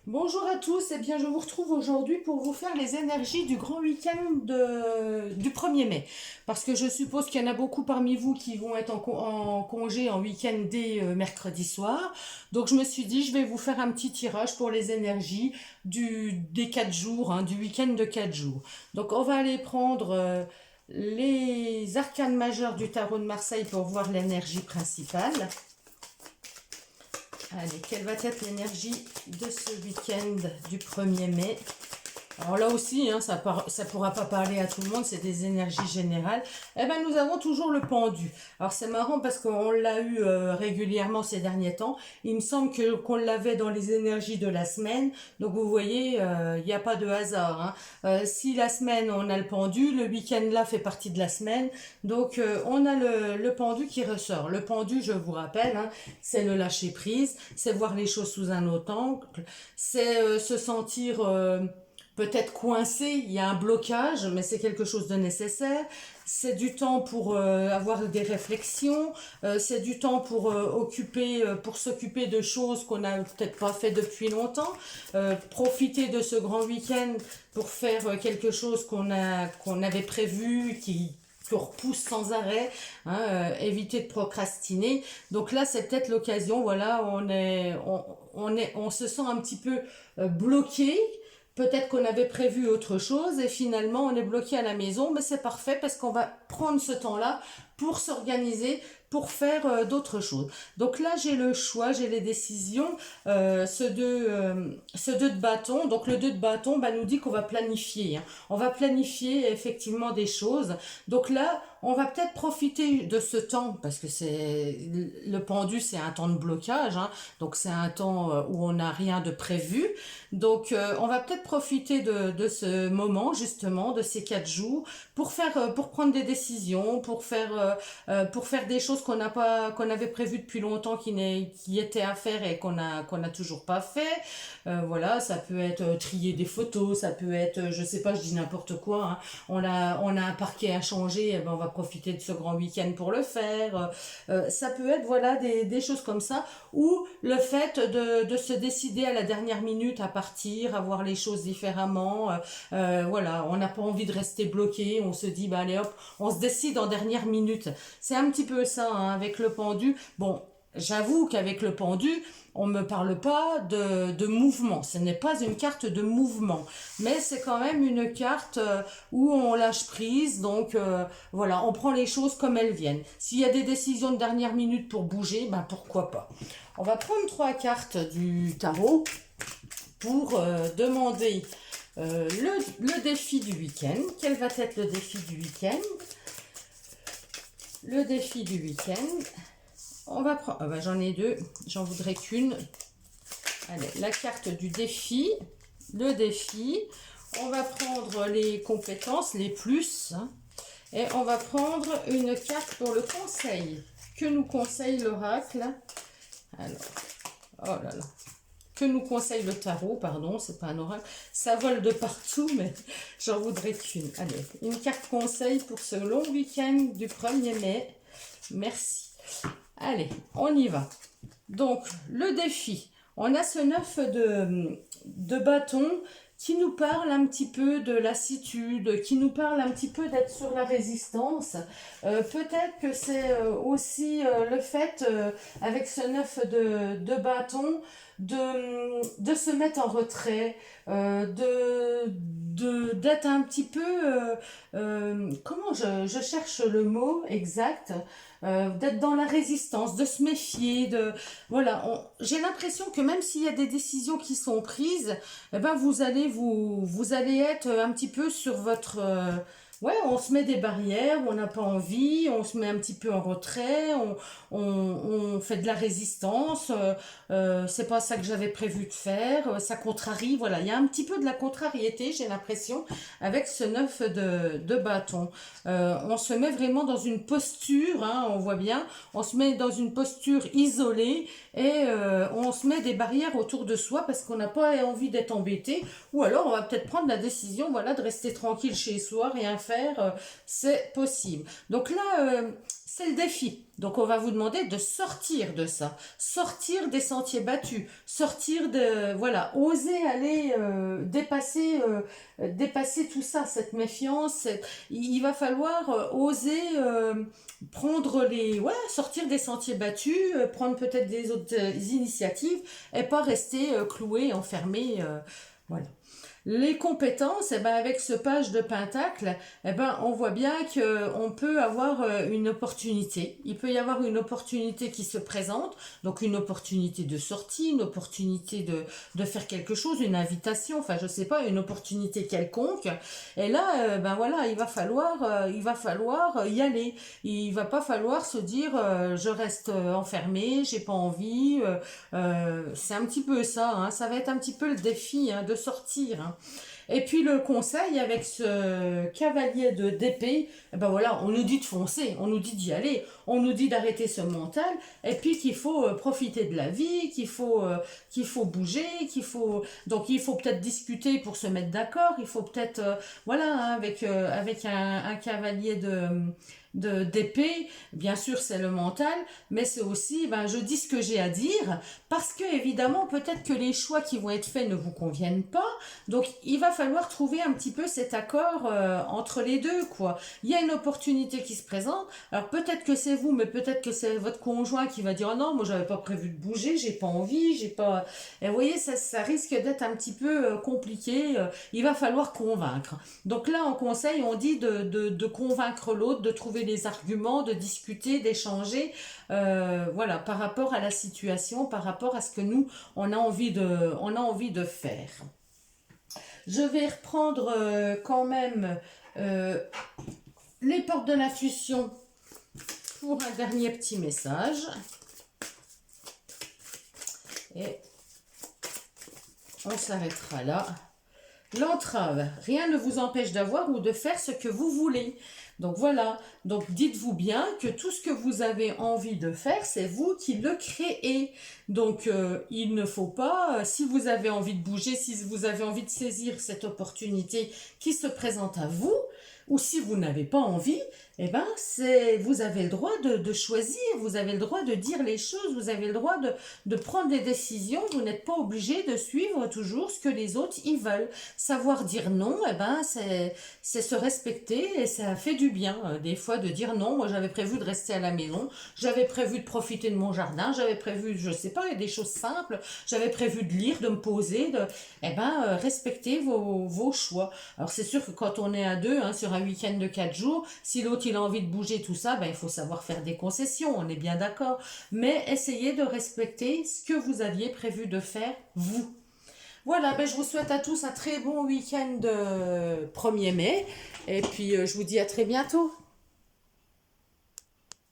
Bonjour à tous, eh bien je vous retrouve aujourd'hui pour vous faire les énergies du grand week-end du 1er mai. Parce que je suppose qu'il y en a beaucoup parmi vous qui vont être en congé en week-end dès mercredi soir. Donc je me suis dit, je vais vous faire un petit tirage pour les énergies des 4 jours, hein, du week-end de 4 jours. Donc on va aller prendre les arcanes majeurs du tarot de Marseille pour voir l'énergie principale. Allez, quelle va être l'énergie de ce week-end du 1er mai? Alors là aussi, hein, ça pourra pas parler à tout le monde, c'est des énergies générales. Eh ben, nous avons toujours le pendu. Alors c'est marrant parce qu'on l'a eu régulièrement ces derniers temps. Il me semble qu'on l'avait dans les énergies de la semaine. Donc vous voyez, il n'y a pas de hasard, hein. Si la semaine on a le pendu, le week-end là fait partie de la semaine. Donc on a le pendu qui ressort. Le pendu, je vous rappelle, hein, c'est le lâcher prise, c'est voir les choses sous un autre angle, c'est se sentir peut-être coincé, il y a un blocage, mais c'est quelque chose de nécessaire. C'est du temps pour avoir des réflexions, c'est du temps pour pour s'occuper de choses qu'on n'a peut-être pas fait depuis longtemps, profiter de ce grand week-end pour faire quelque chose qu'on avait prévu, qu'on repousse sans arrêt, hein, éviter de procrastiner. Donc là, c'est peut-être l'occasion, voilà, on se sent un petit peu bloqué. Peut-être qu'on avait prévu autre chose et finalement on est bloqué à la maison, mais c'est parfait parce qu'on va prendre ce temps-là pour s'organiser, pour faire d'autres choses. Donc là j'ai le choix, j'ai les décisions, ce 2 de bâton. Donc le 2 de bâton nous dit qu'on va planifier, hein. On va planifier effectivement des choses. Donc là on va peut-être profiter de ce temps parce que c'est le pendu, c'est un temps de blocage, hein. Donc c'est un temps où on n'a rien de prévu. Donc on va peut-être profiter de ce moment justement, de ces 4 jours, pour prendre des décisions, pour faire des choses qu'on avait prévues depuis longtemps, qui étaient à faire et qu'on a toujours pas fait. Voilà, ça peut être trier des photos, ça peut être, je sais pas, je dis n'importe quoi, hein. On a un parquet à changer, eh ben on va profiter de ce grand week-end pour le faire. Ça peut être, voilà, des choses comme ça, ou le fait de se décider à la dernière minute à partir, à voir les choses différemment. Voilà, on n'a pas envie de rester bloqué, on se dit, bah allez hop, on se décide en dernière minute. C'est un petit peu ça, hein, avec le pendu. Bon, j'avoue qu'avec le pendu, on ne me parle pas de mouvement. Ce n'est pas une carte de mouvement, mais c'est quand même une carte où on lâche prise. Donc voilà, on prend les choses comme elles viennent. S'il y a des décisions de dernière minute pour bouger, ben pourquoi pas. On va prendre 3 cartes du tarot pour demander le défi du week-end. Quel va être le défi du week-end? Le défi du week-end. On va prendre. Ah ben, j'en ai 2, j'en voudrais qu'une. Allez, la carte du défi. Le défi. On va prendre les compétences, les plus. Hein, et on va prendre une carte pour le conseil. Que nous conseille l'oracle? Alors, oh là là. Que nous conseille le tarot, pardon, c'est pas un oracle. Ça vole de partout, mais j'en voudrais qu'une. Allez, une carte conseil pour ce long week-end du 1er mai. Merci. Allez, on y va. Donc, le défi. On a ce 9 de bâton qui nous parle un petit peu de lassitude, qui nous parle un petit peu d'être sur la résistance. Peut-être que c'est aussi le fait, avec ce 9 de bâton, de se mettre en retrait, d'être un petit peu, comment je cherche le mot exact, d'être dans la résistance, de se méfier, voilà, j'ai l'impression que même s'il y a des décisions qui sont prises, eh ben vous allez être un petit peu sur votre ouais, on se met des barrières, on n'a pas envie, on se met un petit peu en retrait, on fait de la résistance, c'est pas ça que j'avais prévu de faire, ça contrarie, voilà, il y a un petit peu de la contrariété, j'ai l'impression, avec ce 9 de bâton. On se met vraiment dans une posture, hein, on voit bien, on se met dans une posture isolée et on se met des barrières autour de soi parce qu'on n'a pas envie d'être embêté, ou alors on va peut-être prendre la décision, voilà, de rester tranquille chez soi, rien faire, faire, c'est possible. Donc là, c'est le défi. Donc on va vous demander de sortir de ça, sortir des sentiers battus, sortir de, voilà, oser aller dépasser tout ça, cette méfiance. Il va falloir oser prendre ouais, sortir des sentiers battus, prendre peut-être des autres initiatives et pas rester cloué, enfermé, voilà. Les compétences, eh ben, avec ce page de pentacle, eh ben, on voit bien qu'on peut avoir une opportunité. Il peut y avoir une opportunité qui se présente, donc une opportunité de sortie, une opportunité de faire quelque chose, une invitation, enfin je sais pas, une opportunité quelconque. Et là, ben voilà, il va falloir y aller. Il va pas falloir se dire je reste enfermé, j'ai pas envie. C'est un petit peu ça, hein, ça va être un petit peu le défi hein, de sortir. Hein. Et puis le conseil avec ce cavalier de d'épée, eh ben voilà, on nous dit de foncer, on nous dit d'y aller, on nous dit d'arrêter ce mental, et puis qu'il faut profiter de la vie, qu'il faut bouger, donc il faut peut-être discuter pour se mettre d'accord, il faut peut-être voilà hein, avec un cavalier d'épée, bien sûr c'est le mental, mais c'est aussi ben, je dis ce que j'ai à dire, parce que évidemment peut-être que les choix qui vont être faits ne vous conviennent pas, donc il va falloir trouver un petit peu cet accord entre les deux quoi. Il y a une opportunité qui se présente, alors peut-être que c'est vous, mais peut-être que c'est votre conjoint qui va dire oh non moi j'avais pas prévu de bouger, j'ai pas envie, j'ai pas, et vous voyez ça risque d'être un petit peu compliqué, il va falloir convaincre. Donc là en conseil on dit de convaincre l'autre, de trouver les arguments, de discuter, d'échanger, voilà, par rapport à la situation, par rapport à ce que nous, on a envie de faire. Je vais reprendre quand même les portes de l'intuition pour un dernier petit message. Et on s'arrêtera là. L'entrave, rien ne vous empêche d'avoir ou de faire ce que vous voulez. Donc voilà, donc dites-vous bien que tout ce que vous avez envie de faire, c'est vous qui le créez. Donc il ne faut pas, si vous avez envie de bouger, si vous avez envie de saisir cette opportunité qui se présente à vous, ou si vous n'avez pas envie, eh ben vous avez le droit de choisir, vous avez le droit de dire les choses, vous avez le droit de prendre des décisions, vous n'êtes pas obligé de suivre toujours ce que les autres y veulent. Savoir dire non, eh ben c'est se respecter et ça fait du bien des fois de dire non, moi j'avais prévu de rester à la maison, j'avais prévu de profiter de mon jardin, j'avais prévu, je sais pas, des choses simples, j'avais prévu de lire, de me poser, eh ben respectez vos choix. Alors c'est sûr que quand on est à deux, hein, sur un week-end de 4 jours, si l'autre il a envie de bouger tout ça, ben, il faut savoir faire des concessions, on est bien d'accord. Mais essayez de respecter ce que vous aviez prévu de faire, vous. Voilà, ben, je vous souhaite à tous un très bon week-end 1er mai. Et puis je vous dis à très bientôt.